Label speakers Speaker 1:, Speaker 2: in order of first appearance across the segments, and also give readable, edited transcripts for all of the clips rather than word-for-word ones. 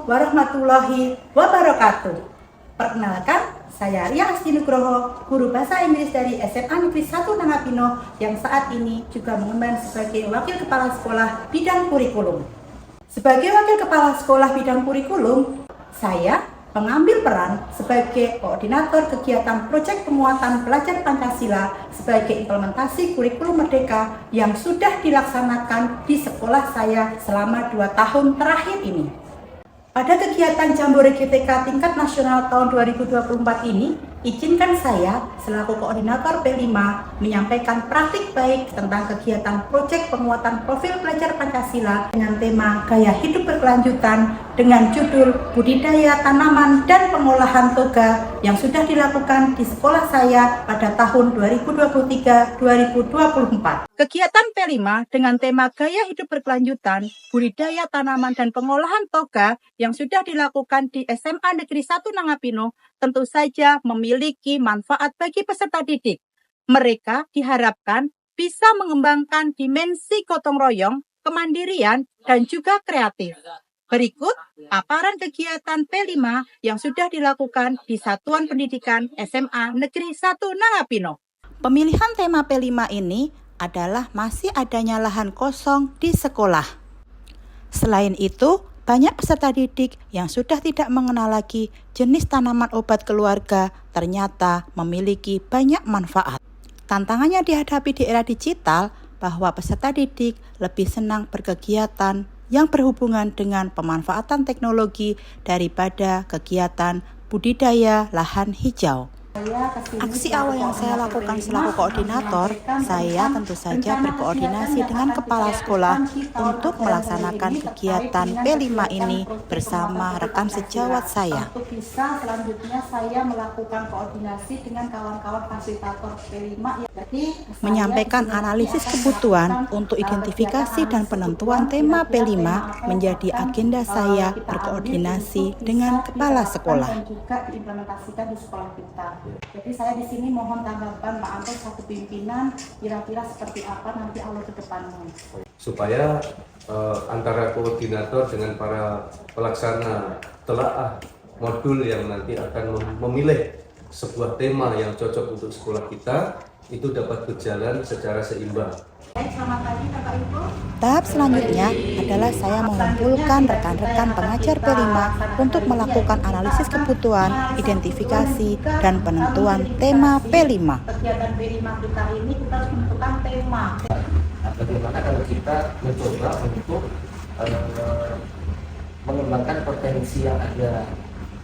Speaker 1: Assalamualaikum warahmatullahi wabarakatuh. Perkenalkan, saya Ria Asti Nugroho, guru bahasa Inggris dari SMA Negeri 1 Nangapino yang saat ini juga mengemban sebagai Wakil Kepala Sekolah Bidang Kurikulum. Sebagai Wakil Kepala Sekolah Bidang Kurikulum, saya mengambil peran sebagai koordinator kegiatan proyek penguatan pelajar Pancasila sebagai implementasi kurikulum merdeka yang sudah dilaksanakan di sekolah saya selama 2 tahun terakhir ini. Pada kegiatan Jambore GTK tingkat nasional tahun 2024 ini, izinkan saya selaku koordinator P5 menyampaikan praktik baik tentang kegiatan proyek penguatan profil pelajar Pancasila dengan tema gaya hidup berkelanjutan dengan judul budidaya tanaman dan pengolahan toga yang sudah dilakukan di sekolah saya pada tahun 2023-2024. Kegiatan P5 dengan tema gaya hidup berkelanjutan, budidaya tanaman dan pengolahan toga yang sudah dilakukan di SMA Negeri 1 Nangapino tentu saja memiliki manfaat bagi peserta didik. Mereka diharapkan bisa mengembangkan dimensi gotong royong, kemandirian, dan juga kreatif. Berikut paparan kegiatan P5 yang sudah dilakukan di Satuan Pendidikan SMA Negeri 1 Nangapino. Pemilihan tema P5 ini adalah masih adanya lahan kosong di sekolah. Selain itu, banyak peserta didik yang sudah tidak mengenal lagi jenis tanaman obat keluarga ternyata memiliki banyak manfaat. Tantangannya dihadapi di era digital bahwa peserta didik lebih senang berkegiatan yang berhubungan dengan pemanfaatan teknologi daripada kegiatan budidaya lahan hijau. Aksi awal yang saya lakukan selaku koordinator, saya tentu saja berkoordinasi dengan kepala sekolah untuk melaksanakan kegiatan P5 ini bersama rekan sejawat saya. Selanjutnya saya melakukan koordinasi dengan kawan-kawan fasilitator P5, menyampaikan analisis kebutuhan untuk identifikasi dan penentuan tema P5 menjadi agenda saya berkoordinasi dengan kepala sekolah. Dan juga diimplementasikan di sekolah kita. Jadi saya di sini mohon tanggapan Pak Anto satu pimpinan, kira-kira seperti apa nanti alur ke depannya.
Speaker 2: Supaya antara koordinator dengan para pelaksana telaah modul yang nanti akan memilih sebuah tema yang cocok untuk sekolah kita itu dapat berjalan secara seimbang.
Speaker 1: Selamat pagi Bapak Ibu.
Speaker 3: Tahap selanjutnya adalah saya mengumpulkan rekan-rekan pengajar P5 untuk melakukan analisis kebutuhan, identifikasi, dan penentuan tema P5.
Speaker 1: Kegiatan P5 kita ini kita harus menentukan tema.
Speaker 4: Bagaimana kalau kita mencoba untuk mengembangkan potensi yang ada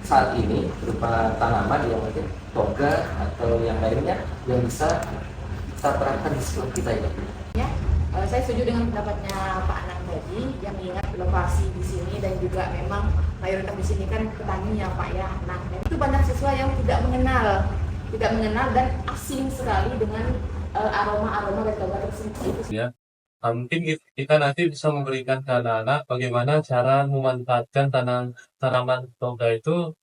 Speaker 4: saat ini berupa tanaman yang mungkin toga atau yang lainnya yang bisa kita terapkan di sekolah kita ya.
Speaker 5: Saya setuju dengan pendapatnya Pak Anang tadi yang mengingat lokasi di sini dan juga memang mayoritas di sini kan petani ya Pak ya. Nah, itu banyak siswa yang tidak mengenal dan asing sekali dengan aroma dari toga tersebut.
Speaker 6: Ya, mungkin kita nanti bisa memberikan ke anak-anak bagaimana cara memanfaatkan tanaman toga itu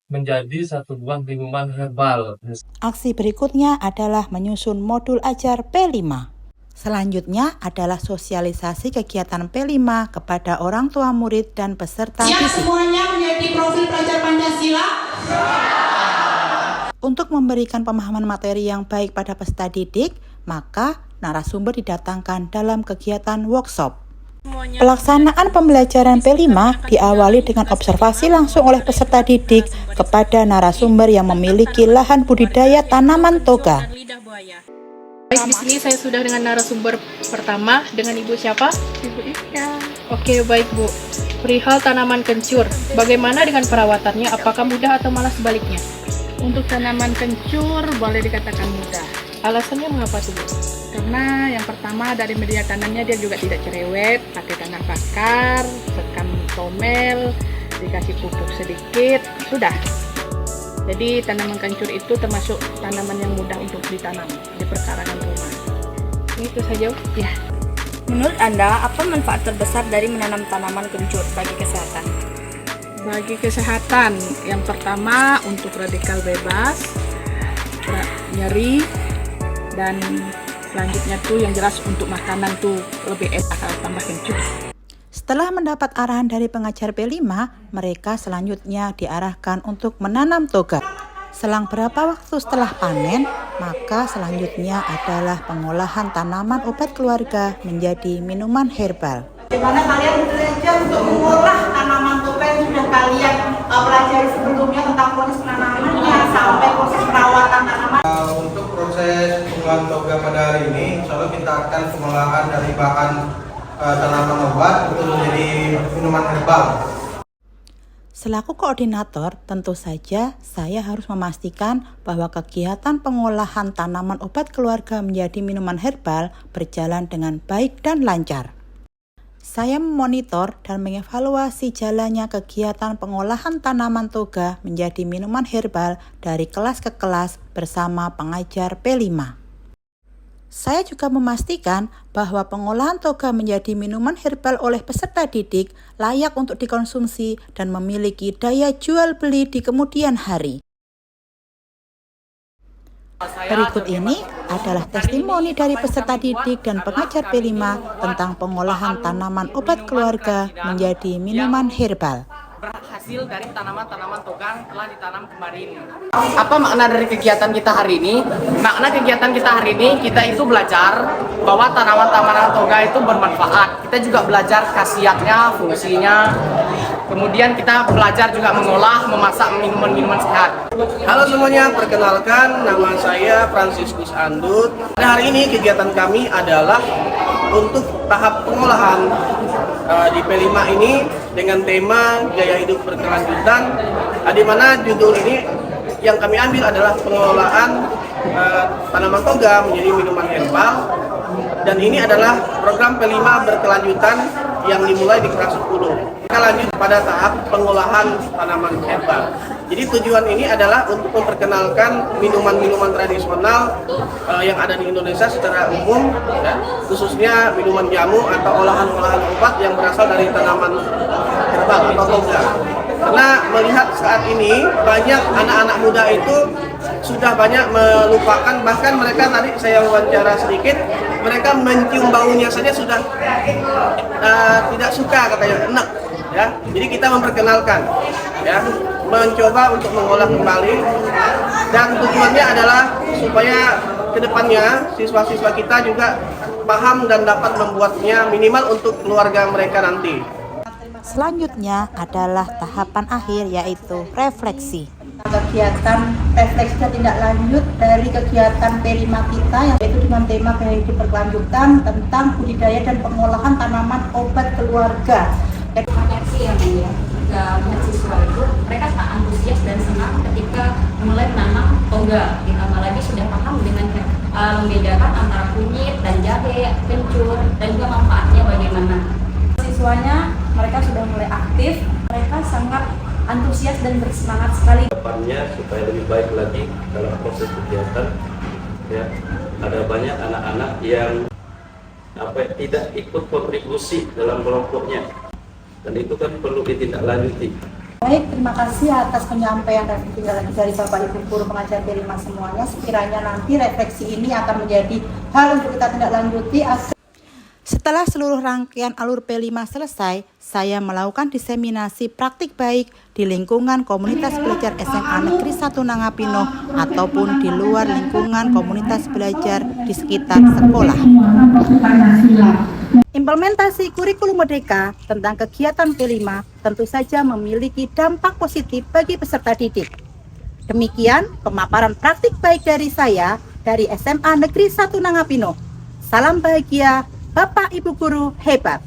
Speaker 6: menjadi satu buah minuman herbal.
Speaker 3: Aksi berikutnya adalah menyusun modul ajar P5. Selanjutnya adalah sosialisasi kegiatan P5 kepada orang tua murid dan peserta
Speaker 7: Siap
Speaker 3: didik.
Speaker 7: semuanya menjadi profil pelajar Pancasila?
Speaker 3: Untuk memberikan pemahaman materi yang baik pada peserta didik, maka narasumber didatangkan dalam kegiatan workshop. Pelaksanaan pembelajaran P5 diawali dengan observasi langsung oleh peserta didik kepada narasumber yang memiliki lahan budidaya tanaman toga.
Speaker 8: Baik, di sini saya sudah dengan narasumber pertama dengan Ibu siapa? Ibu Ika. Oke, baik Bu. Perihal tanaman kencur, bagaimana dengan perawatannya? Apakah mudah atau malah sebaliknya?
Speaker 9: Untuk tanaman kencur boleh dikatakan mudah.
Speaker 8: Alasannya mengapa tuh Bu?
Speaker 9: Karena yang pertama dari media tanamnya dia juga tidak cerewet, pakai tanah bakar, sekam tomel, dikasih pupuk sedikit, sudah. Jadi tanaman kencur itu termasuk tanaman yang mudah untuk ditanam di perkarangan rumah.
Speaker 8: Itu saja.
Speaker 9: Ya.
Speaker 10: Menurut Anda, apa manfaat terbesar dari menanam tanaman kencur bagi kesehatan?
Speaker 9: Bagi kesehatan, yang pertama untuk radikal bebas, nyeri, dan selanjutnya tuh yang jelas untuk makanan tuh lebih enak kalau tambah kencur.
Speaker 3: Setelah mendapat arahan dari pengajar P5, mereka selanjutnya diarahkan untuk menanam toga. Selang berapa waktu setelah panen, maka selanjutnya adalah pengolahan tanaman obat keluarga menjadi minuman herbal.
Speaker 1: Bagaimana kalian belajar untuk mengolah tanaman toga yang sudah kalian pelajari sebelumnya tentang proses penanamannya sampai proses perawatan tanaman?
Speaker 11: Untuk proses pengolahan toga pada hari ini, insya Allah kita akan pengolahan dari bahan tanaman obat untuk menjadi minuman herbal.
Speaker 3: Selaku koordinator, tentu saja saya harus memastikan bahwa kegiatan pengolahan tanaman obat keluarga menjadi minuman herbal berjalan dengan baik dan lancar. Saya memonitor dan mengevaluasi jalannya kegiatan pengolahan tanaman toga menjadi minuman herbal dari kelas ke kelas bersama pengajar P5. Saya juga memastikan bahwa pengolahan toga menjadi minuman herbal oleh peserta didik layak untuk dikonsumsi dan memiliki daya jual beli di kemudian hari. Berikut ini adalah testimoni dari peserta didik dan pengajar P5 tentang pengolahan tanaman obat keluarga menjadi minuman herbal.
Speaker 4: Hasil dari tanaman-tanaman toga telah ditanam kemarin. Apa makna dari kegiatan kita hari ini? Makna kegiatan kita hari ini, kita itu belajar bahwa tanaman-tanaman toga itu bermanfaat. Kita juga belajar khasiatnya, fungsinya. Kemudian kita belajar juga mengolah, memasak minuman-minuman sehat.
Speaker 11: Halo semuanya, perkenalkan nama saya Franciscus Andut. Pada hari ini kegiatan kami adalah untuk tahap pengolahan di P5 ini dengan tema gaya hidup berkelanjutan, di mana judul ini yang kami ambil adalah pengelolaan tanaman toga menjadi minuman herbal, dan ini adalah program P5 berkelanjutan yang dimulai di kelas 10. Kita lanjut pada tahap pengolahan tanaman herbal. Jadi tujuan ini adalah untuk memperkenalkan minuman-minuman tradisional yang ada di Indonesia secara umum, ya, khususnya minuman jamu atau olahan-olahan obat yang berasal dari tanaman herbal atau toga. Karena melihat saat ini banyak anak-anak muda itu sudah banyak melupakan, bahkan mereka tadi saya wawancara sedikit, mereka mencium baunya saja sudah tidak suka, katanya enak. Ya, jadi kita memperkenalkan, ya, mencoba untuk mengolah kembali, dan tujuannya adalah supaya kedepannya siswa-siswa kita juga paham dan dapat membuatnya minimal untuk keluarga mereka nanti.
Speaker 3: Selanjutnya adalah tahapan akhir, yaitu refleksi.
Speaker 1: Kegiatan refleksi dan tindak lanjut dari kegiatan P5 kita, yaitu dengan tema gaya hidup berkelanjutan tentang budidaya dan pengolahan tanaman obat keluarga.
Speaker 5: Potensi yang banyak siswa itu mereka sangat antusias dan senang ketika mulai menanam toga, ditambah lagi sudah paham dengan membedakan antara kunyit dan jahe, kencur, dan juga manfaatnya bagaimana. Siswanya mereka sudah mulai aktif, mereka sangat antusias dan bersemangat sekali.
Speaker 2: Depannya supaya lebih baik lagi dalam proses kegiatan, ya, ada banyak anak-anak yang tidak ikut kontribusi dalam kelompoknya. Dan itu kan perlu ditindaklanjuti.
Speaker 1: Baik, terima kasih atas penyampaian dan tindak dari Bapak Ibu guru pengajar P5 semuanya. Sekiranya nanti refleksi ini akan menjadi hal untuk kita tindak lanjuti.
Speaker 3: Setelah seluruh rangkaian alur P5 selesai, saya melakukan diseminasi praktik baik di lingkungan komunitas belajar SMA Negeri 1 Nangapino ataupun di luar lingkungan komunitas belajar di sekitar sekolah. Implementasi kurikulum merdeka tentang kegiatan P5 tentu saja memiliki dampak positif bagi peserta didik. Demikian pemaparan praktik baik dari saya dari SMA Negeri 1 Nangapino. Salam bahagia, Bapak Ibu guru hebat.